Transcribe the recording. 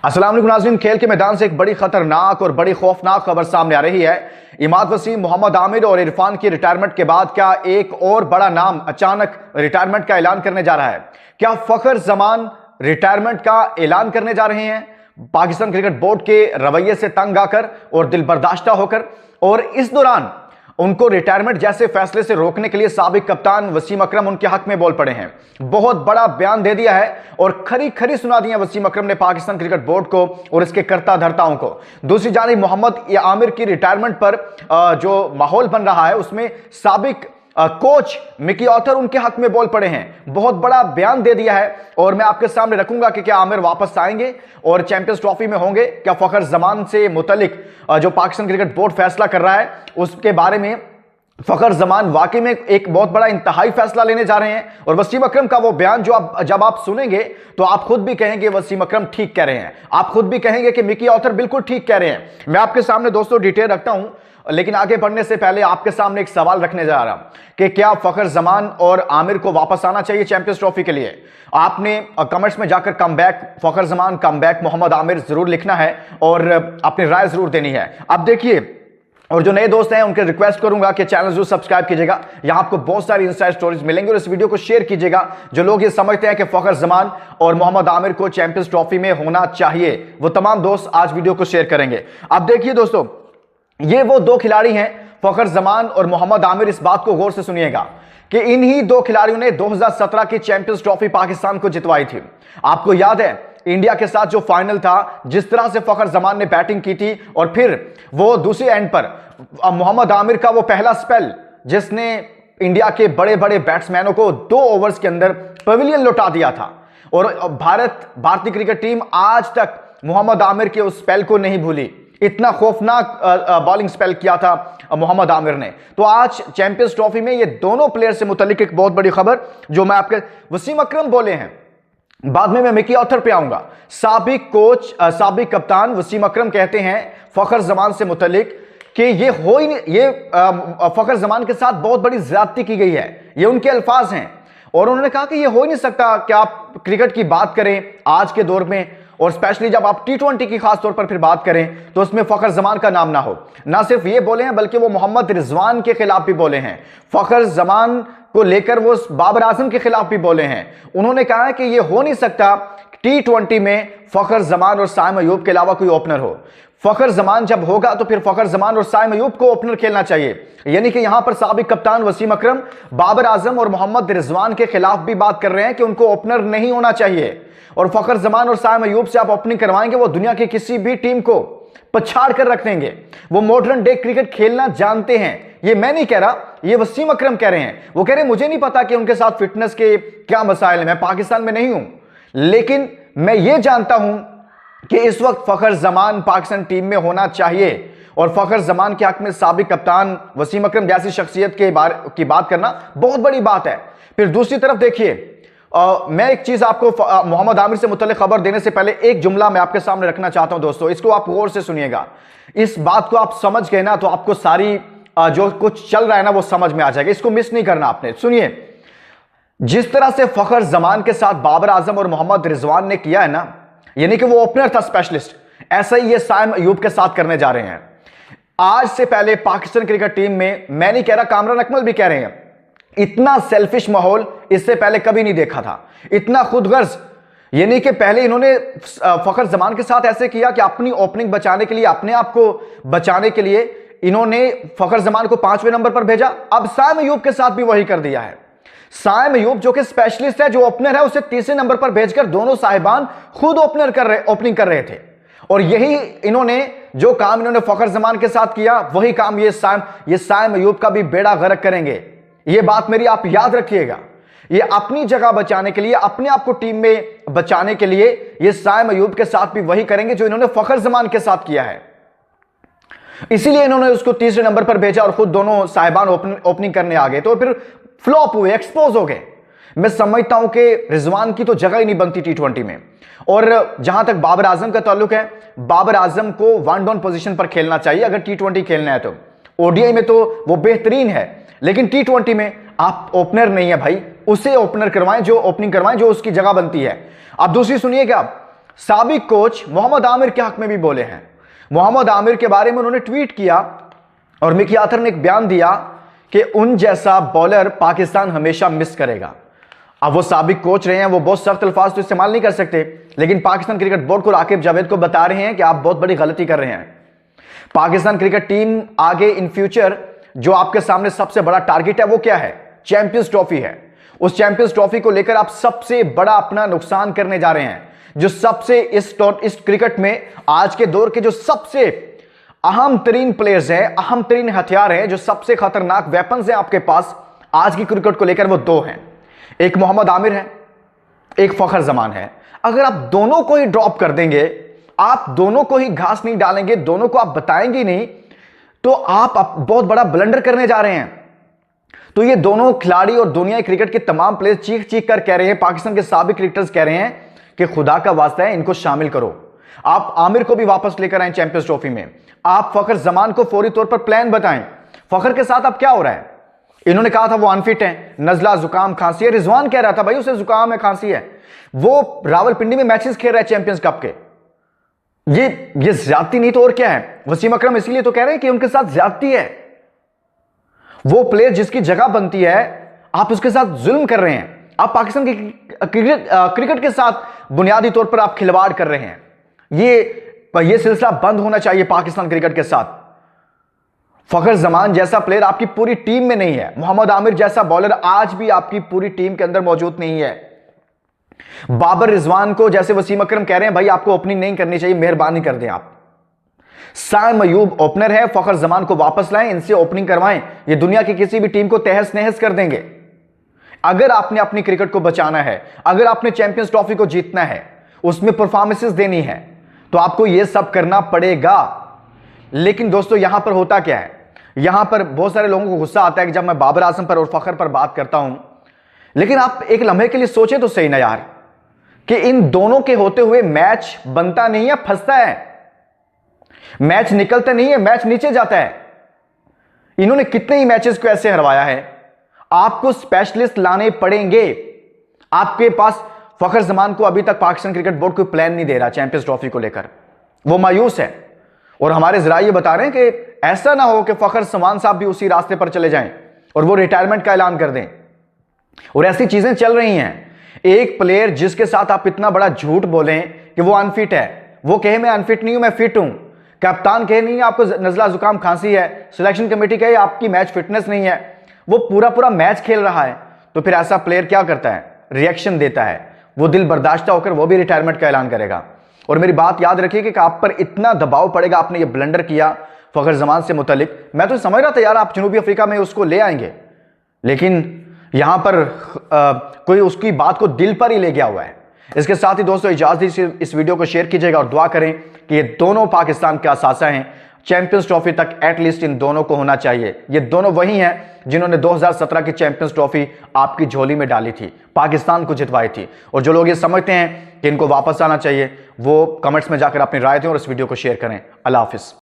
अस्सलाम वालेकुम नाज़रीन, खेल के मैदान से एक बड़ी खतरनाक और बड़ी खौफनाक खबर सामने आ रही है। इमाद वसीम, मोहम्मद आमिर और इरफान की रिटायरमेंट के बाद क्या एक और बड़ा नाम अचानक रिटायरमेंट का ऐलान करने जा रहा है? क्या फखर जमान रिटायरमेंट का ऐलान करने जा रहे हैं पाकिस्तान क्रिकेट बोर्ड के रवैये से तंग आकर और दिल बर्दाश्ता होकर? और इस दौरान उनको रिटायरमेंट जैसे फैसले से रोकने के लिए साबिक कप्तान वसीम अकरम उनके हक में बोल पड़े हैं। बहुत बड़ा बयान दे दिया है और खरी खरी सुना दिया वसीम अकरम ने पाकिस्तान क्रिकेट बोर्ड को और इसके कर्ता धर्ताओं को। दूसरी जानिब मोहम्मद आमिर की रिटायरमेंट पर जो माहौल बन रहा है उसमें साबिक कोच मिकी ऑथर उनके हक में बोल पड़े हैं। बहुत बड़ा बयान दे दिया है और मैं आपके सामने रखूंगा कि क्या आमिर वापस आएंगे और चैंपियंस ट्रॉफी में होंगे? क्या फखर जमान से मुतलिक जो पाकिस्तान क्रिकेट बोर्ड फैसला कर रहा है उसके बारे में फखर जमान वाकई में एक बहुत बड़ा इंतहाई फैसला लेने जा रहे हैं? और वसीम अकरम का वो बयान जो जब आप सुनेंगे तो आप खुद भी कहेंगे वसीम अकरम ठीक कह रहे हैं, आप खुद भी कहेंगे कि मिकी ऑथर बिल्कुल ठीक कह रहे हैं। मैं आपके सामने दोस्तों डिटेल रखता हूं, लेकिन आगे बढ़ने से पहले आपके सामने एक सवाल रखने जा रहा हूं कि क्या फखर जमान और आमिर को वापस आना चाहिए चैंपियंस ट्रॉफी के लिए? आपने कमेंट्स में जाकर कम बैक फखर जमान, कम बैक मोहम्मद आमिर जरूर लिखना है और अपनी राय जरूर देनी है। अब देखिए, और जो नए दोस्त हैं उनके रिक्वेस्ट करूंगा कि चैनल जरूर सब्सक्राइब कीजिएगा, यहां आपको बहुत सारी इनसाइड स्टोरीज मिलेंगी और इस वीडियो को शेयर कीजिएगा। जो लोग ये समझते हैं कि फखर जमान और मोहम्मद आमिर को चैंपियंस ट्रॉफी में होना चाहिए, वो तमाम दोस्त आज वीडियो को शेयर करेंगे। अब देखिए दोस्तों, ये वो दो खिलाड़ी हैं फखर जमान और मोहम्मद आमिर। इस बात को गौर से सुनिएगा कि इन्हीं दो खिलाड़ियों ने 2017 की चैंपियंस ट्रॉफी पाकिस्तान को जितवाई थी। आपको याद है इंडिया के साथ जो फाइनल था, जिस तरह से फखर जमान ने बैटिंग की थी और फिर वो दूसरे एंड पर मोहम्मद आमिर का वो पहला स्पेल जिसने इंडिया के बड़े बड़े बैट्समैनों को 2 ओवर्स के अंदर पवेलियन लौटा दिया था। और भारतीय क्रिकेट टीम आज तक मोहम्मद आमिर के उस स्पेल को नहीं भूली। इतना खौफनाक बॉलिंग स्पेल किया था मोहम्मद आमिर ने। तो आज चैंपियंस ट्रॉफी में ये दोनों प्लेयर से मुतल्लिक एक बहुत बड़ी खबर जो मैं आपके वसीम अकरम बोले हैं, बाद में मैं मिकी ऑथर पे आऊंगा। साबिक कोच साबिक कप्तान वसीम अकरम कहते हैं फखर जमान से मुतल्लिक कि ये हो ही नहीं, ये फखर जमान के साथ बहुत बड़ी ज्यादती की गई है, ये उनके अल्फाज हैं। और उन्होंने कहा कि ये हो ही नहीं सकता कि आप क्रिकेट की बात करें आज के दौर में, और स्पेशली जब आप T20 की खास तौर पर फिर बात करें तो उसमें फखर जमान का नाम ना हो। ना सिर्फ ये बोले हैं बल्कि वो मोहम्मद रिजवान के खिलाफ भी बोले हैं। फखर जमान को लेकर वो बाबर आजम के खिलाफ भी बोले हैं। उन्होंने कहा है कि ये हो नहीं सकता T20 में फखर जमान और साइम अयूब के अलावा कोई ओपनर हो। फखर जमान जब होगा तो फिर फखर जमान और साइम अयूब को ओपनर खेलना चाहिए। यानी कि यहां पर साबिक कप्तान वसीम अकरम बाबर आजम और मोहम्मद रिजवान के खिलाफ भी बात कर रहे हैं कि उनको ओपनर नहीं होना चाहिए। और फखर जमान और साइम अयूब से आप ओपनिंग करवाएंगे, वो दुनिया की किसी भी टीम को पछाड़ कर रख देंगे। वो मॉडर्न डे क्रिकेट खेलना जानते हैं। ये मैं नहीं कह रहा, ये वसीम अकरम कह रहे हैं। वो कह रहे हैं मुझे नहीं पता कि उनके साथ फिटनेस के क्या मसाइल हैं, मैं पाकिस्तान में नहीं हूं, लेकिन मैं ये जानता हूं कि इस वक्त फखर जमान पाकिस्तान टीम में होना चाहिए। और फखर जमान के हक में साबिक कप्तान वसीम अकरम जैसी शख्सियत की बात करना बहुत बड़ी बात है। फिर दूसरी तरफ देखिए, मैं एक चीज आपको मोहम्मद आमिर से मुतल्लिक खबर देने से पहले एक जुमला मैं आपके सामने रखना चाहता हूं दोस्तों, इसको आप गौर से सुनिएगा। इस बात को आप समझ गए ना तो आपको सारी जो कुछ चल रहा है ना वो समझ में आ जाएगा। इसको मिस नहीं करना आपने। सुनिए, जिस तरह से फखर जमान के साथ बाबर आजम और मोहम्मद रिजवान ने किया है ना, यानी कि वो ओपनर था स्पेशलिस्ट, ऐसा ही ये साइम अयूब के साथ करने जा रहे हैं। आज से पहले पाकिस्तान क्रिकेट टीम में, मैं नहीं कह रहा, कामरान अकमल भी कह रहे हैं, इतना सेल्फिश माहौल इससे पहले कभी नहीं देखा था। इतना खुदगर्ज, यानी कि पहले इन्होंने फखर जमान के साथ ऐसे किया कि अपनी ओपनिंग बचाने के लिए, अपने आप को बचाने के लिए इन्होंने फखर जमान को 5वें नंबर पर भेजा। अब साइम अयूब के साथ भी वही कर दिया है। साइम अयूब जो कि स्पेशलिस्ट है, जो ओपनर है, उसे 3रे नंबर पर भेजकर दोनों साहिबान खुद ओपनिंग कर रहे थे। और यही इन्होंने जो काम इन्होंने फखर जमान के साथ किया, वही काम ये साइम अयूब का भी बेड़ा गर्क करेंगे। ये बात मेरी आप याद रखिएगा। ये अपनी जगह बचाने के लिए, अपने आप को टीम में बचाने के लिए ये साइम अयूब के साथ भी वही करेंगे जो इन्होंने फखर जमान के साथ किया है। इसीलिए इन्होंने उसको 3रे नंबर पर भेजा और खुद दोनों साहिबान ओपनिंग करने आ गए, तो फिर फ्लॉप हुए, एक्सपोज हो गए। मैं समझता हूं कि रिजवान की तो जगह ही नहीं बनती T20 में। और जहां तक बाबर आजम का ताल्लुक है, बाबर आजम को 1 डाउन पोजीशन पर खेलना चाहिए अगर T20 खेलना है तो। ODI में तो वो बेहतरीन है, लेकिन T20 में आप ओपनर नहीं है भाई, उसे ओपनर करवाएं, जो ओपनिंग करवाएं, जो उसकी जगह बनती है। अब दूसरी सुनिएगा, साबिक कोच मोहम्मद आमिर के हक में भी बोले हैं। मोहम्मद आमिर के बारे में उन्होंने ट्वीट किया और मिकी आर्थर ने एक बयान दिया कि उन जैसा बॉलर पाकिस्तान हमेशा मिस करेगा। अब वो साबिक कोच रहे हैं, वो बहुत सख्त अल्फाज तो इस्तेमाल नहीं कर सकते, लेकिन पाकिस्तान क्रिकेट बोर्ड को राकिब जावेद को बता रहे हैं कि आप बहुत बड़ी गलती कर रहे हैं। पाकिस्तान क्रिकेट टीम आगे इन फ्यूचर जो आपके सामने सबसे बड़ा टारगेट है वो क्या है? चैंपियंस ट्रॉफी है। उस चैंपियंस ट्रॉफी को लेकर आप सबसे बड़ा अपना नुकसान करने जा रहे हैं। जो सबसे इस क्रिकेट में आज के दौर के जो सबसे अहम तरीन प्लेयर्स हैं, अहम तरीन हथियार हैं, जो सबसे खतरनाक वेपन्स हैं आपके पास आज की क्रिकेट को लेकर, वो दो हैं। एक मोहम्मद आमिर है, एक फखर जमान है। अगर आप दोनों को ही ड्रॉप कर देंगे, आप दोनों को ही घास नहीं डालेंगे, दोनों को आप बताएंगे नहीं, तो आप बहुत बड़ा ब्लंडर करने जा रहे हैं। तो ये दोनों खिलाड़ी और दुनिया क्रिकेट के तमाम प्लेयर्स चीख चीख कर कह रहे हैं, पाकिस्तान के साबिक क्रिकेटर्स कह रहे हैं कि खुदा का वास्ता है इनको शामिल करो। आप आमिर को भी वापस लेकर आए चैंपियंस ट्रॉफी में। आप फखर जमान को फौरी तौर पर प्लान बताएं। फखर के साथ अब क्या हो रहा है? इन्होंने कहा था वो अनफिट है, नजला जुकाम खांसी है। रिजवान कह रहा था भाई उसे जुकाम है, खांसी है। वो रावलपिंडी में मैचेस खेल रहा है चैंपियंस कप के। ये ज्यादती नहीं तो और क्या है? वसीम अकरम इसीलिए तो कह रहे हैं कि उनके साथ ज्यादती है। वो प्लेयर जिसकी जगह बनती है, आप उसके साथ जुल्म कर रहे हैं। आप पाकिस्तान के क्रिकेट के साथ बुनियादी तौर पर आप खिलवाड़ कर रहे हैं। ये सिलसिला बंद होना चाहिए पाकिस्तान क्रिकेट के साथ। फखर जमान जैसा प्लेयर आपकी पूरी टीम में नहीं है। मोहम्मद आमिर जैसा बॉलर आज भी आपकी पूरी टीम के अंदर मौजूद नहीं है। बाबर रिजवान को जैसे वसीम अकरम कह रहे हैं भाई आपको ओपनिंग नहीं करनी चाहिए, मेहरबानी कर दें आप। साइम अयूब ओपनर है, फखर जमान को वापस लाएं, इनसे ओपनिंग करवाएं। ये दुनिया की किसी भी टीम को तहस नहस कर देंगे। अगर आपने अपनी क्रिकेट को बचाना है, अगर आपने चैंपियंस ट्रॉफी को जीतना है, उसमें परफॉर्मेंसेस देनी है, तो आपको यह सब करना पड़ेगा। लेकिन दोस्तों यहां पर होता क्या है? यहां पर बहुत सारे लोगों को गुस्सा आता है कि जब मैं बाबर आजम पर और फखर पर बात करता हूं, लेकिन आप एक लम्हे के लिए सोचें तो सही ना यार, कि इन दोनों के होते हुए मैच बनता नहीं है, फंसता है। मैच निकलता नहीं है, मैच नीचे जाता है। इन्होंने कितने ही मैचेस को ऐसे हरवाया है। आपको स्पेशलिस्ट लाने पड़ेंगे। आपके पास फखर जमान को अभी तक पाकिस्तान क्रिकेट बोर्ड कोई प्लान नहीं दे रहा चैंपियंस ट्रॉफी को लेकर, वो मायूस है। और हमारे जरा ये बता रहे हैं कि ऐसा ना हो कि फखर जमान साहब भी उसी रास्ते पर चले जाएं और वो रिटायरमेंट का ऐलान कर दें। और ऐसी चीजें चल रही हैं। एक प्लेयर जिसके साथ आप इतना बड़ा झूठ बोलें कि वो अनफिट है, वो कहे मैं अनफिट नहीं हूं, मैं फिट हूं। कप्तान कहे नहीं आपको नजला जुकाम खांसी है, सिलेक्शन कमेटी कहे आपकी मैच फिटनेस नहीं है, वो पूरा मैच खेल रहा है। तो फिर ऐसा प्लेयर क्या करता है? रिएक्शन देता है। वो दिल बर्दाश्त होकर वो भी रिटायरमेंट का ऐलान करेगा। और मेरी बात याद रखिए कि आप पर इतना दबाव पड़ेगा, आपने ये ब्लंडर किया फखर जमान से मुतलिक। मैं तो समझ रहा था यार आप जनूबी अफ्रीका में उसको ले आएंगे, लेकिन यहां पर कोई उसकी बात को दिल पर ही ले गया हुआ है। इसके साथ ही दोस्तों इजाजत दीजिए, इस वीडियो को शेयर कीजिएगा और दुआ करें कि ये दोनों पाकिस्तान के असासा हैं। चैंपियंस ट्रॉफी तक एटलीस्ट इन दोनों को होना चाहिए। ये दोनों वही हैं जिन्होंने 2017 की चैंपियंस ट्रॉफी आपकी झोली में डाली थी, पाकिस्तान को जितवाई थी। और जो लोग ये समझते हैं कि इनको वापस आना चाहिए, वो कमेंट्स में जाकर अपनी राय दें और इस वीडियो को शेयर करें। अल्लाह हाफिज।